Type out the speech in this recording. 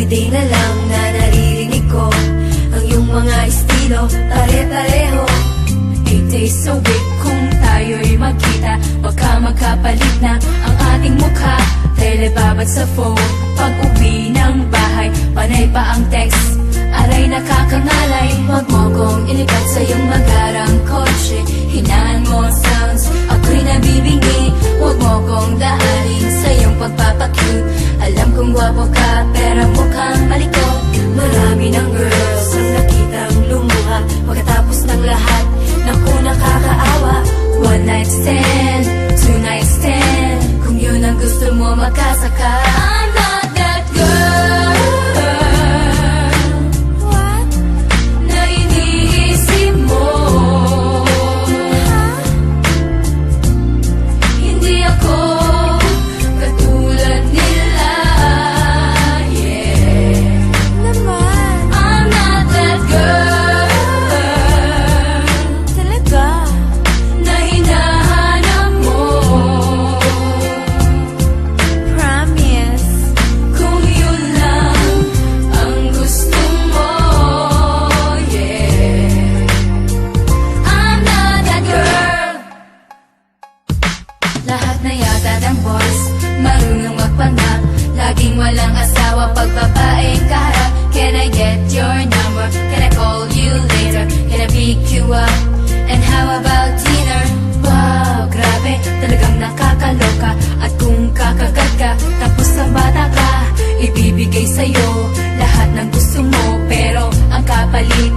Everyday na lang na naririnig ko ang iyong mga estilo, pare-pareho. 8 days a week kung tayo'y magkita, baka magkapalit na ang ating mukha. Telebabad sa phone, pag-uwi ng bahay, panay pa ang text, aray nakakangalay. Huwag mo kong ilipat sa iyong magarang kotse, hinaan mo sounds, ako'y nabibingi. Huwag mo kong daanin sa iyong pagpapacute, alam kong gwapo ka pero mukhang malikot. Marami ng girls ang nakitang lumuha pagkatapos ng lahat, naku nakakaawa. One night stand, two night stand, kung yun ang gusto mo makasaka. I'm not that girl na iniisip mo. Hindi ako katulad nila, yeah. I'm not that girl Talaga? na hinahanap mo. Promise. Kung yun lang ang gusto mo, yeah. I'm not that girl. Lahat na yata ng boys marunong magpanggap, laging walang asawa pag babaeng kaharap. Can I get your number? Can I call you later? Can I pick you up? And how about dinner? Wow, grabe, talagang nakakaloka. At kung kakagat ka, tapos na bata ka, ibibigay sa'yo lahat ng gusto mo, pero ang kapalit